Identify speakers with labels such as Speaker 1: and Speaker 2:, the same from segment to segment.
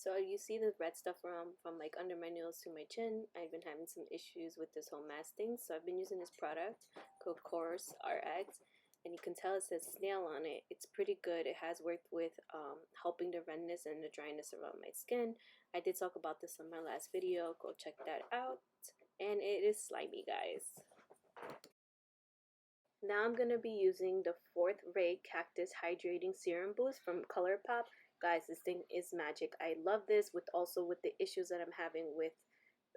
Speaker 1: So you see the red stuff from like under my nails to my chin. I've been having some issues with this whole mask thing, so I've been using this product called COSRX, and you can tell it says Snail on it. It's pretty good. It has worked with helping the redness and the dryness around my skin. I did talk about this in my last video. Go check that out. And it is slimy, guys. Now I'm going to be using the Fourth Ray CACTUS Hydrating Serum Boost from Colourpop. Guys, this thing is magic. I love this with the issues that I'm having with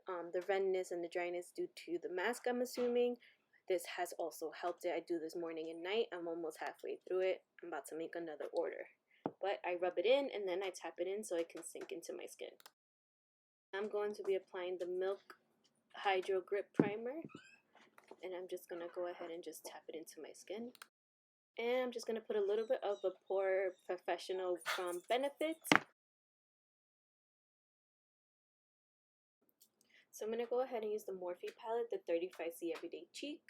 Speaker 1: the redness and the dryness due to the mask, I'm assuming. This has also helped it. I do this morning and night. I'm almost halfway through it. I'm about to make another order. But I rub it in and then I tap it in so it can sink into my skin. I'm going to be applying the Milk Hydro Grip Primer. And I'm just going to go ahead and just tap it into my skin. And I'm just going to put a little bit of the Pore Professional from Benefit. So I'm going to go ahead and use the Morphe palette, the 35C Everyday Cheek.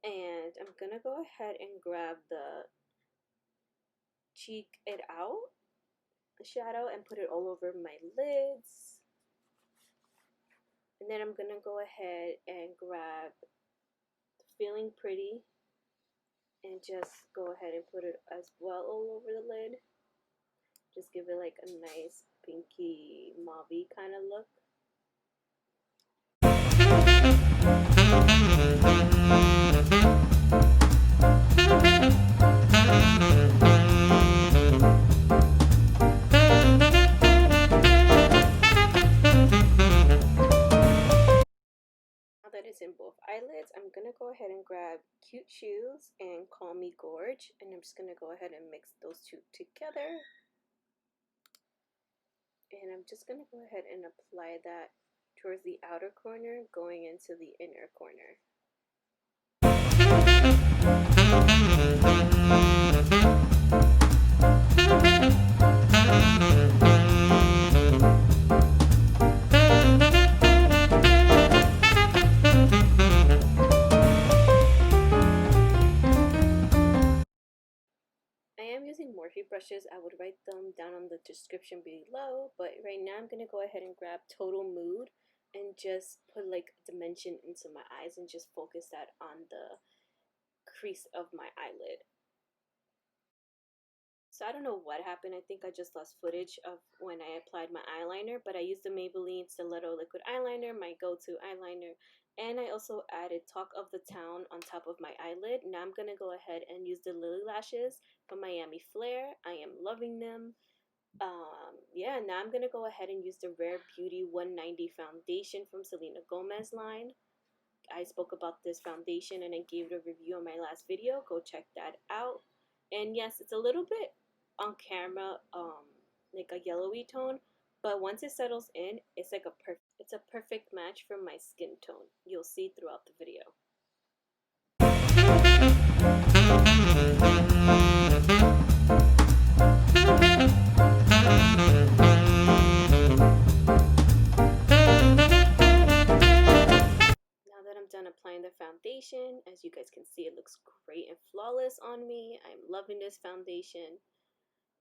Speaker 1: And I'm going to go ahead and grab the Cheek It Out shadow and put it all over my lids. And then I'm going to go ahead and grab Feeling Pretty and just go ahead and put it as well all over the lid. Just give it like a nice pinky mauve kind of look. Now that it's in both eyelids, I'm going to go ahead and grab Cute Shoes and Call Me Gorge, and I'm just going to go ahead and mix those two together. And I'm just going to go ahead and apply that towards the outer corner, going into the inner corner. I am using Morphe brushes. I would write them down on the description below, but right now I'm going to go ahead and grab Total Mood and just put like dimension into my eyes and just focus that on the crease of my eyelid. So I don't know what happened. I think I just lost footage of when I applied my eyeliner, but I used the Maybeline Stiletto Liquid Eyeliner, my go-to eyeliner, and I also added Talk of the Town on top of my eyelid. Now I'm going to go ahead and use the Lily Lashes from Miami Flair. I am loving them. Yeah, now I'm going to go ahead and use the Rare Beauty 190 Foundation from Selena Gomez line. I spoke about this foundation and I gave it a review on my last video. Go check that out. And yes, it's a little bit on camera, like a yellowy tone, but once it settles in, it's like a perfect match for my skin tone. You'll see throughout the video. Now that I'm done applying the foundation, as you guys can see, it looks great and flawless on me. I'm loving this foundation.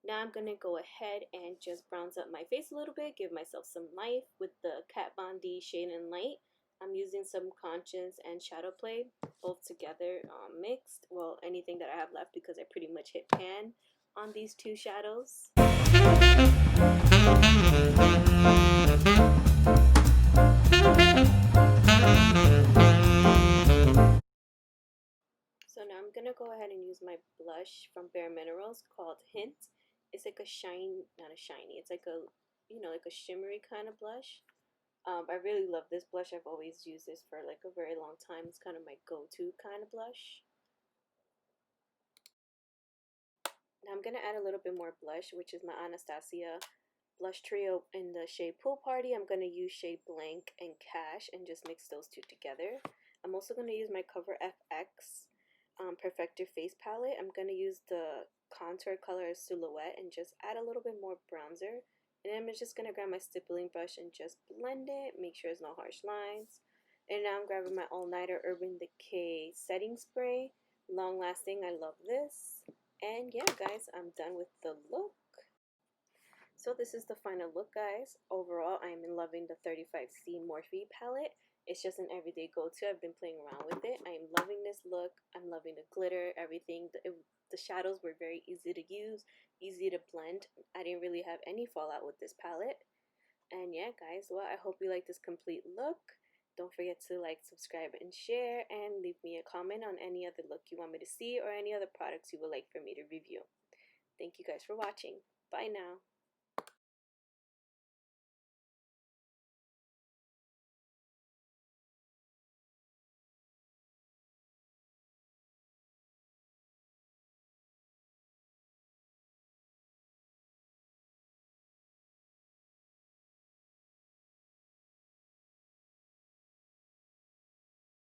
Speaker 1: Now I'm going to go ahead and just bronze up my face a little bit, give myself some life with the Kat Von D Shade and Light. I'm using some Conscience and Shadow Play, both together mixed. Well, anything that I have left because I pretty much hit pan on these two shadows. So now I'm going to go ahead and use my blush from Bare Minerals called Hint. It's like a not a shiny, it's like a, you know, like a shimmery kind of blush. I really love this blush. I've always used this for like a very long time. It's kind of my go-to kind of blush. Now I'm going to add a little bit more blush, which is my Anastasia blush trio in the shade Pool Party. I'm going to use shade Blank and Cash and just mix those two together. I'm also going to use my Cover FX Perfecto face palette. I'm going to use the contour color Silhouette and just add a little bit more bronzer. And then I'm just going to grab my stippling brush and just blend it, make sure there's no harsh lines. And now I'm grabbing my All Nighter Urban Decay setting spray. Long lasting, I love this. And yeah, guys, I'm done with the look. So this is the final look, guys. Overall, I'm in loving the 35C Morphe palette. It's just an everyday go-to. I've been playing around with it. I'm loving this look. I'm loving the glitter, everything. The shadows were very easy to use, easy to blend. I didn't really have any fallout with this palette. And yeah, guys, well, I hope you like this complete look. Don't forget to like, subscribe, and share, and leave me a comment on any other look you want me to see or any other products you would like for me to review. Thank you guys for watching. Bye now.